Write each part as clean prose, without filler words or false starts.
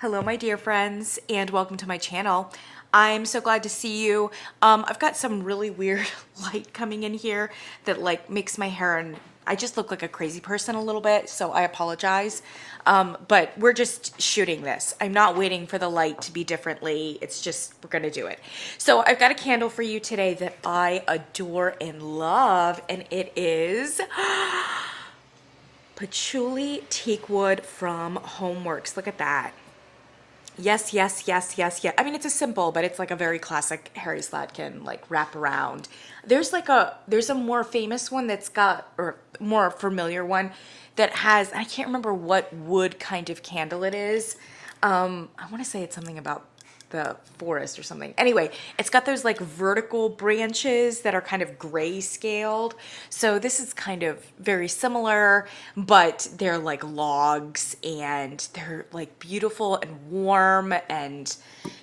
Hello, my dear friends, and welcome to my channel. I'm so glad to see you. I've got some really weird light coming in here that like makes my hair, and I just look like a crazy person a little bit, so I apologize. But we're just shooting this. I'm not waiting for the light to be differently. It's just, we're gonna do it. So I've got a candle for you today that I adore and love, and it is Patchouli Teakwood from Homeworx. Look at that. Yes, yes, yes, yes, yes. I mean, it's a simple, but it's like a very classic Harry Slatkin like wrap around. There's a more famous one that's got, or more familiar one that has, I can't remember what wood kind of candle it is. I want to say it's something about the forest or something. Anyway, it's got those like vertical branches that are kind of gray scaled. So this is kind of very similar, but they're like logs and they're like beautiful and warm and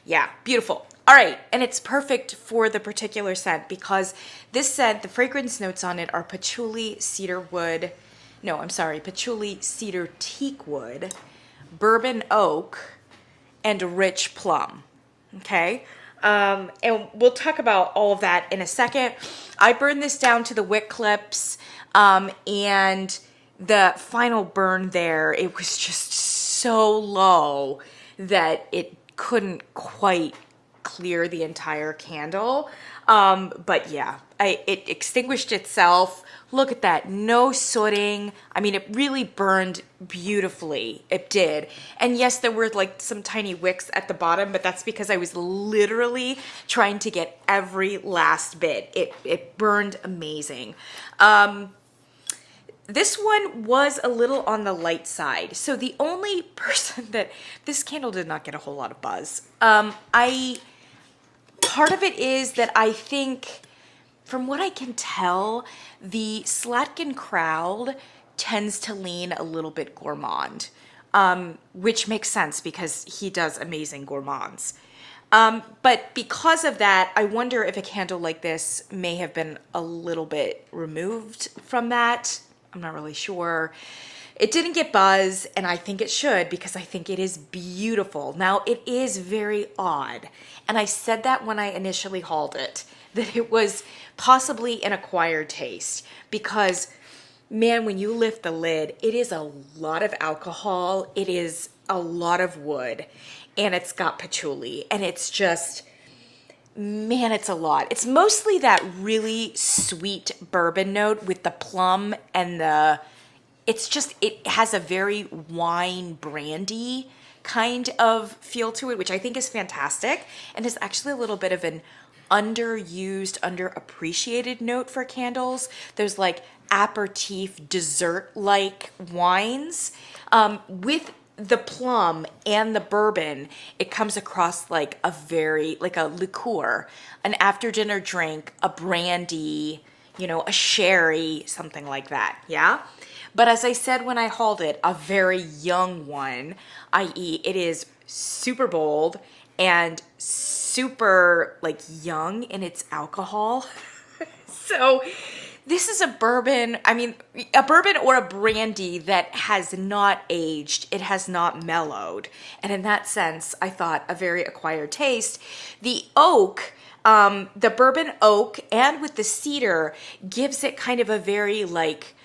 yeah, beautiful. All right, and it's perfect for the particular scent because this scent, the fragrance notes on it are patchouli, patchouli cedar teak wood, bourbon oak, and rich plum. Okay. And we'll talk about all of that in a second. I burned this down to the wick clips, and the final burn there, it was just so low that it couldn't quite clear the entire candle. But yeah, it extinguished itself. Look at that, no sooting. I mean, it really burned beautifully. It did. And yes, there were like some tiny wicks at the bottom, but that's because I was literally trying to get every last bit. It burned amazing. This one was a little on the light side. So the only person that, this candle did not get a whole lot of buzz. Part of it is that I think, from what I can tell, the Slatkin crowd tends to lean a little bit gourmand, which makes sense because he does amazing gourmands. But because of that, I wonder if a candle like this may have been a little bit removed from that. I'm not really sure. It didn't get buzz, and I think it should because I think it is beautiful. Now, it is very odd, and I said that when I initially hauled it, that it was possibly an acquired taste because, man, when you lift the lid, it is a lot of alcohol, it is a lot of wood, and it's got patchouli, and it's just, man, it's a lot. It's mostly that really sweet bourbon note with the plum and it has a very wine brandy kind of feel to it, which I think is fantastic, and is actually a little bit of an underused, underappreciated note for candles. There's like aperitif dessert-like wines. With the plum and the bourbon, it comes across like a liqueur, an after dinner drink, a brandy, a sherry, something like that. Yeah. But as I said when I hauled it, a very young one, i.e. it is super bold and super like young in its alcohol. So this is a bourbon or a brandy that has not aged. It has not mellowed. And in that sense, I thought a very acquired taste. The oak, the bourbon oak and with the cedar gives it kind of a very like,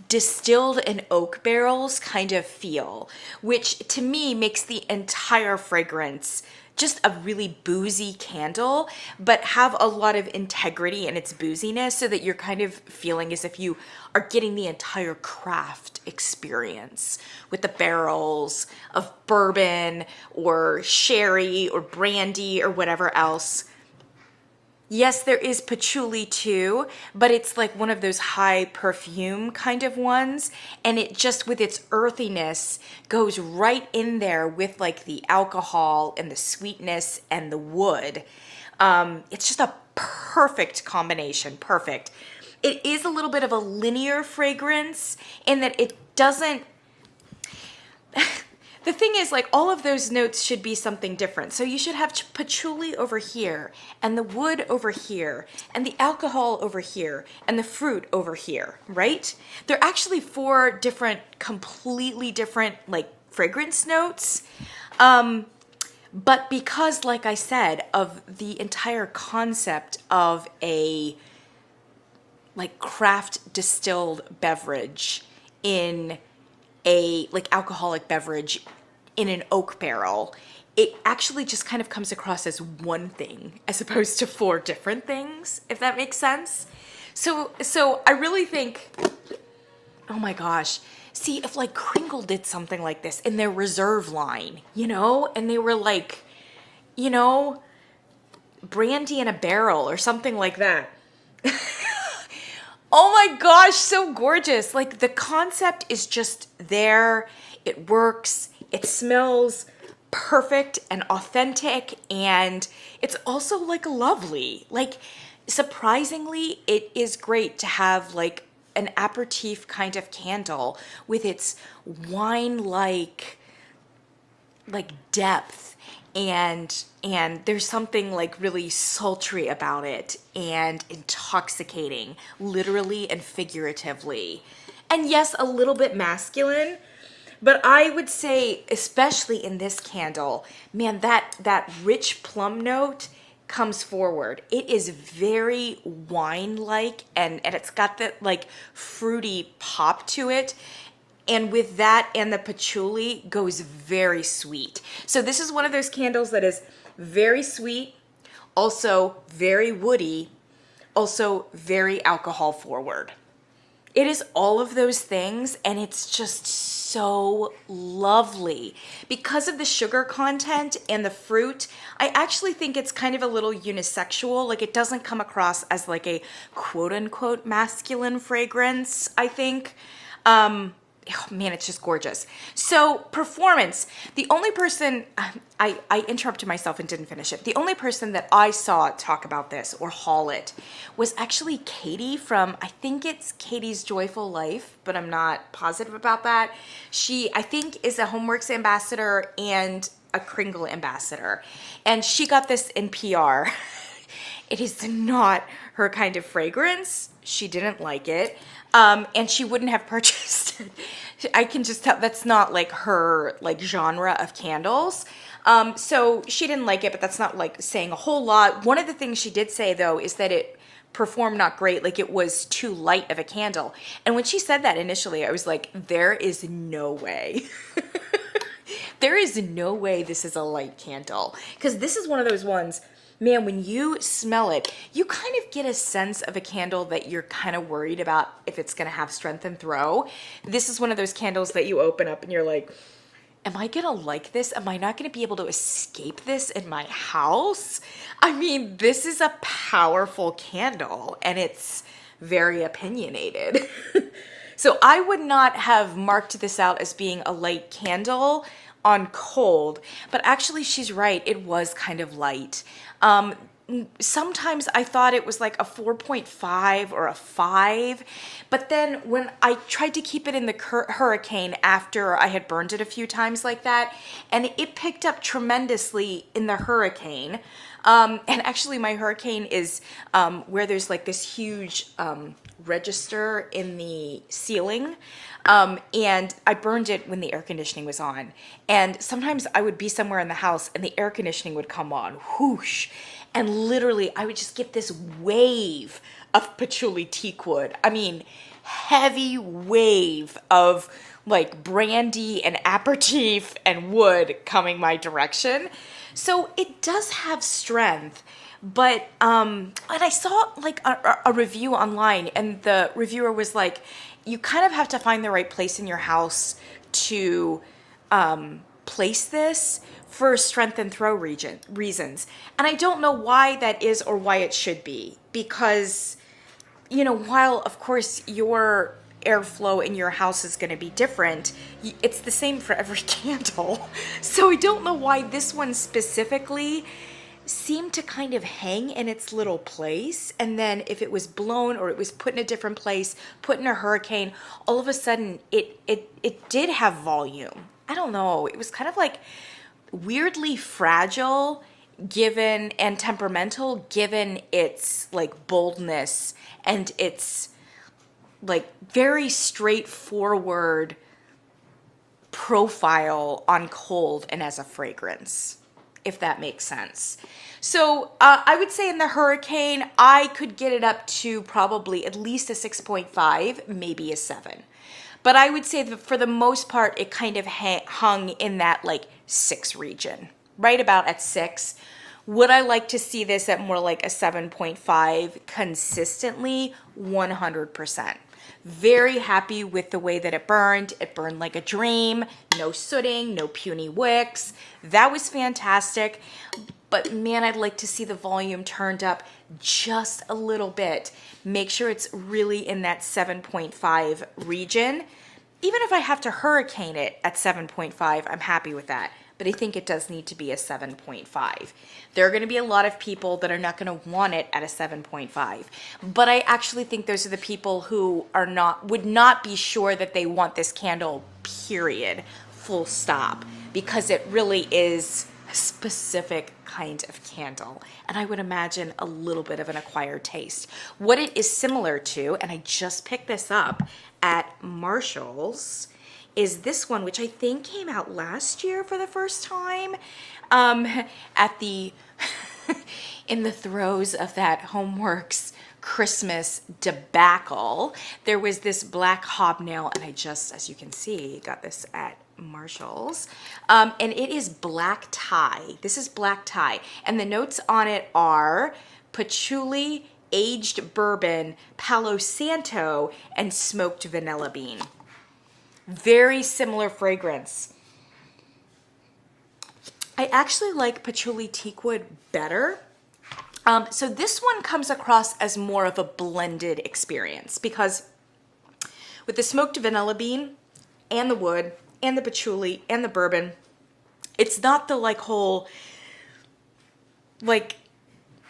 distilled in oak barrels kind of feel, which to me makes the entire fragrance just a really boozy candle, but have a lot of integrity in its booziness so that you're kind of feeling as if you are getting the entire craft experience with the barrels of bourbon or sherry or brandy or whatever else. Yes, there is patchouli too, but it's like one of those high perfume kind of ones. And it just, with its earthiness, goes right in there with like the alcohol and the sweetness and the wood. It's just a perfect combination, perfect. It is a little bit of a linear fragrance in that it doesn't... The thing is, like, all of those notes should be something different. So you should have patchouli over here, and the wood over here, and the alcohol over here, and the fruit over here, right? They're actually four different, completely different, like, fragrance notes. But because, like I said, of the entire concept of a like craft distilled beverage in a like alcoholic beverage in an oak barrel, it actually just kind of comes across as one thing as opposed to four different things, if that makes sense. So I really think, oh my gosh, see if like Kringle did something like this in their reserve line, and they were like, brandy in a barrel or something like that. Oh my gosh, so gorgeous. Like the concept is just there. It works. It smells perfect and authentic, and it's also like lovely. Like surprisingly, it is great to have like an aperitif kind of candle with its wine like depth, and there's something like really sultry about it and intoxicating, literally and figuratively. And yes, a little bit masculine, but I would say, especially in this candle, man, that rich plum note comes forward. It is very wine-like, and it's got that like fruity pop to it. And with that and the patchouli goes very sweet. So this is one of those candles that is very sweet, also very woody, also very alcohol forward. It is all of those things, and it's just so lovely. Because of the sugar content and the fruit, I actually think it's kind of a little unisexual. Like it doesn't come across as like a quote unquote masculine fragrance, I think. Oh man, it's just gorgeous. So performance, the only person, I interrupted myself and didn't finish it. The only person that I saw talk about this or haul it was actually Katie from, I think it's Katie's Joyful Life, but I'm not positive about that. She, I think, is a Homeworx ambassador and a Kringle ambassador. And she got this in PR. It is not her kind of fragrance. She didn't like it. And she wouldn't have purchased it. I can just tell that's not like her like genre of candles. So she didn't like it, but that's not like saying a whole lot. One of the things she did say though is that it performed not great, like it was too light of a candle. And when she said that initially, I was like, there is no way. There is no way this is a light candle, because this is one of those ones, man, when you smell it, you kind of get a sense of a candle that you're kind of worried about if it's going to have strength and throw. This is one of those candles that you open up and you're like, am I going to like this? Am I not going to be able to escape this in my house? I mean, this is a powerful candle and it's very opinionated. So I would not have marked this out as being a light candle on cold, but actually she's right, it was kind of light. Sometimes I thought it was like a 4.5 or a 5, but then when I tried to keep it in the hurricane after I had burned it a few times like that, and it picked up tremendously in the hurricane. And actually my hurricane is where there's like this huge register in the ceiling. And I burned it when the air conditioning was on. And sometimes I would be somewhere in the house and the air conditioning would come on, whoosh. And literally I would just get this wave of Patchouli Teakwood. I mean, heavy wave of like brandy and aperitif and wood coming my direction. So it does have strength. But and I saw like a review online, and the reviewer was like, you kind of have to find the right place in your house to place this for strength and throw reasons. And I don't know why that is or why it should be, because, while of course your airflow in your house is going to be different, it's the same for every candle. So I don't know why this one specifically seemed to kind of hang in its little place, and then if it was blown or it was put in a different place, put in a hurricane, all of a sudden it did have volume. I don't know, it was kind of like weirdly fragile given and temperamental given its like boldness and its like very straightforward profile on cold and as a fragrance, if that makes sense. So I would say in the Hurricane, I could get it up to probably at least a 6.5, maybe a 7. But I would say that for the most part, it kind of hung in that like 6 region, right about at 6. Would I like to see this at more like a 7.5 consistently? 100%. Very happy with the way that it burned. It burned like a dream. No sooting, no puny wicks. That was fantastic. But man, I'd like to see the volume turned up just a little bit. Make sure it's really in that 7.5 region. Even if I have to hurricane it at 7.5, I'm happy with that. But I think it does need to be a 7.5. There are going to be a lot of people that are not going to want it at a 7.5. But I actually think those are the people who would not be sure that they want this candle, period, full stop, because it really is a specific kind of candle. And I would imagine a little bit of an acquired taste. What it is similar to, and I just picked this up at Marshall's, is this one, which I think came out last year for the first time, at the in the throes of that Homeworx Christmas debacle. There was this black hobnail, and I just, as you can see, got this at Marshall's, and it is black tie. This is black tie, and the notes on it are patchouli, aged bourbon, Palo Santo, and smoked vanilla bean. Very similar fragrance. I actually like Patchouli Teakwood better. So this one comes across as more of a blended experience because with the smoked vanilla bean and the wood and the patchouli and the bourbon, it's not the like whole like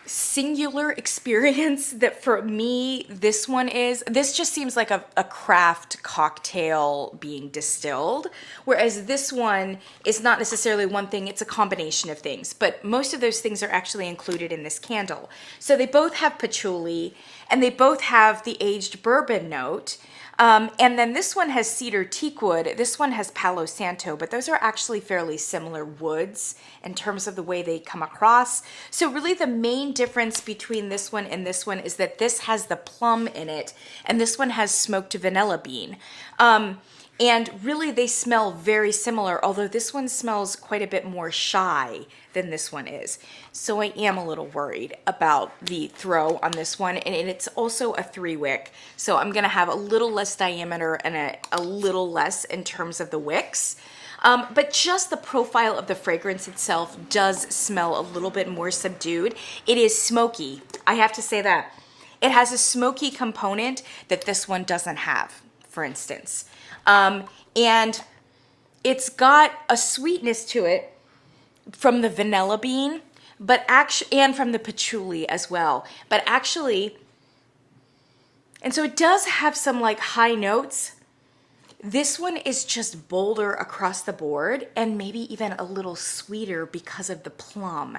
singular experience that for me this one is. This just seems like a craft cocktail being distilled, whereas this one is not necessarily one thing, it's a combination of things, but most of those things are actually included in this candle. So they both have patchouli and they both have the aged bourbon note. And then this one has cedar teakwood, this one has Palo Santo, but those are actually fairly similar woods in terms of the way they come across. So really the main difference between this one and this one is that this has the plum in it and this one has smoked vanilla bean. And really they smell very similar, although this one smells quite a bit more shy than this one is. So I am a little worried about the throw on this one, and it's also a 3-wick. So I'm gonna have a little less diameter and a little less in terms of the wicks. But just the profile of the fragrance itself does smell a little bit more subdued. It is smoky, I have to say that. It has a smoky component that this one doesn't have, for instance. And it's got a sweetness to it from the vanilla bean, but actually, and from the patchouli as well. But actually, and so it does have some like high notes. This one is just bolder across the board and maybe even a little sweeter because of the plum.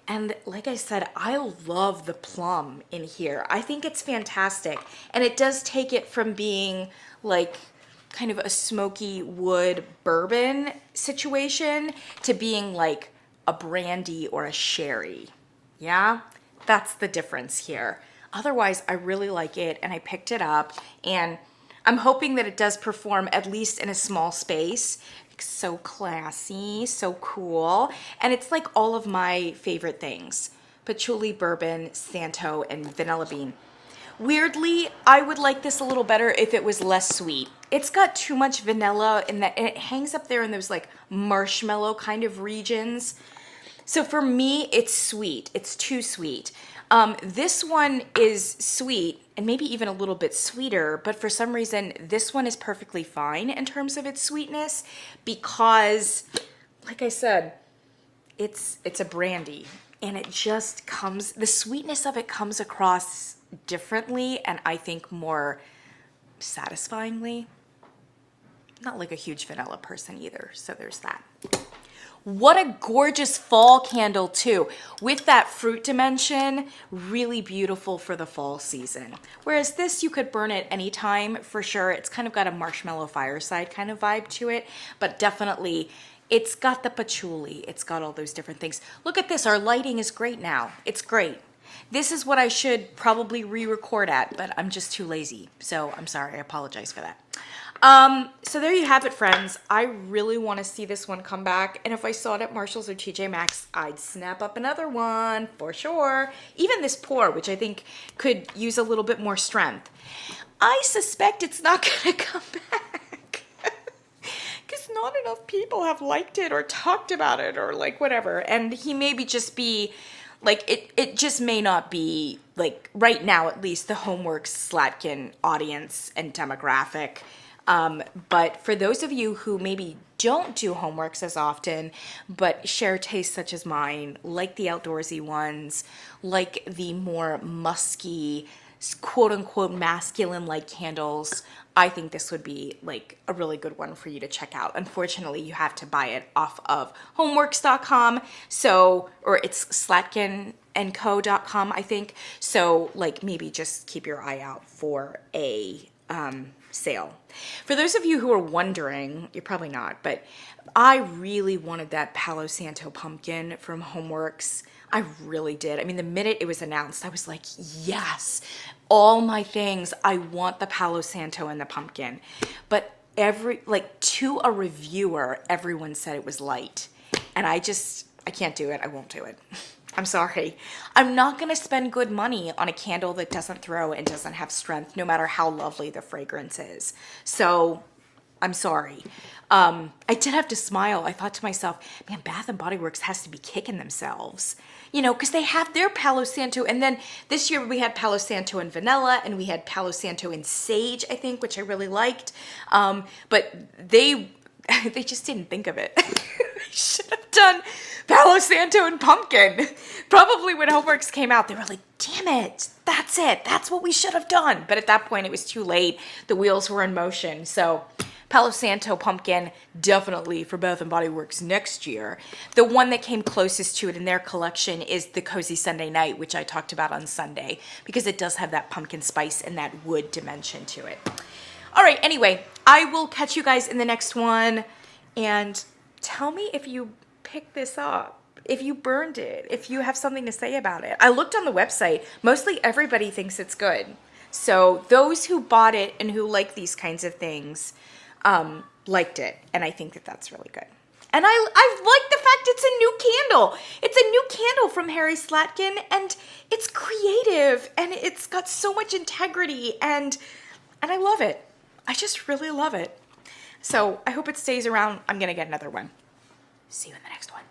And like I said, I love the plum in here. I think it's fantastic. And it does take it from being like kind of a smoky wood bourbon situation to being like a brandy or a sherry. Yeah, that's the difference here. Otherwise, I really like it and I picked it up and I'm hoping that it does perform at least in a small space. It's so classy, so cool. And it's like all of my favorite things. Patchouli, bourbon, Santo, and vanilla bean. Weirdly, I would like this a little better if it was less sweet. It's got too much vanilla in that, and it hangs up there in those like marshmallow kind of regions. So for me, it's sweet. It's too sweet. This one is sweet and maybe even a little bit sweeter, but for some reason, this one is perfectly fine in terms of its sweetness because, like I said, it's a brandy and it just comes, the sweetness of it comes across differently and I think more satisfyingly. Not like a huge vanilla person either, so there's that. What a gorgeous fall candle too, with that fruit dimension, really beautiful for the fall season. Whereas this, you could burn it anytime for sure. It's kind of got a marshmallow fireside kind of vibe to it, but definitely it's got the patchouli. It's got all those different things. Look at this, our lighting is great now. It's great. This is what I should probably re-record at, but I'm just too lazy. So I'm sorry, I apologize for that. So there you have it, friends. I really want to see this one come back. And if I saw it at Marshall's or TJ Maxx, I'd snap up another one for sure. Even this pour, which I think could use a little bit more strength. I suspect it's not going to come back. Because not enough people have liked it or talked about it or like whatever. And he maybe just be like, it just may not be like right now, at least the Homeworx Slatkin audience and demographic. But for those of you who maybe don't do Homeworx as often, but share tastes such as mine, like the outdoorsy ones, like the more musky, quote unquote masculine like candles, I think this would be like a really good one for you to check out. Unfortunately, you have to buy it off of homeworx.com. So, or it's slatkinandco.com, I think. So like maybe just keep your eye out for a sale. For those of you who are wondering, you're probably not, but I really wanted that Palo Santo pumpkin from Homeworx. I really did. I mean, the minute it was announced, I was like, yes, all my things. I want the Palo Santo and the pumpkin. But to a reviewer, everyone said it was light. And I can't do it. I won't do it. I'm sorry. I'm not going to spend good money on a candle that doesn't throw and doesn't have strength, no matter how lovely the fragrance is. So I'm sorry. I did have to smile. I thought to myself, man, Bath & Body Works has to be kicking themselves. You know, because they have their Palo Santo. And then this year we had Palo Santo in vanilla and we had Palo Santo in sage, I think, which I really liked. But they just didn't think of it. They should have done Palo Santo and pumpkin. Probably when Homeworx came out, they were like, damn it, that's it. That's what we should have done. But at that point, it was too late. The wheels were in motion. So Palo Santo pumpkin, definitely for Bath & Body Works next year. The one that came closest to it in their collection is the Cozy Sunday Night, which I talked about on Sunday, because it does have that pumpkin spice and that wood dimension to it. All right, anyway, I will catch you guys in the next one. And tell me if you picked this up, if you burned it, if you have something to say about it. I looked on the website. Mostly everybody thinks it's good. So those who bought it and who like these kinds of things liked it. And I think that that's really good. And I like the fact it's a new candle. It's a new candle from Harry Slatkin, and it's creative, and it's got so much integrity, and I love it. I just really love it. So I hope it stays around. I'm going to get another one. See you in the next one.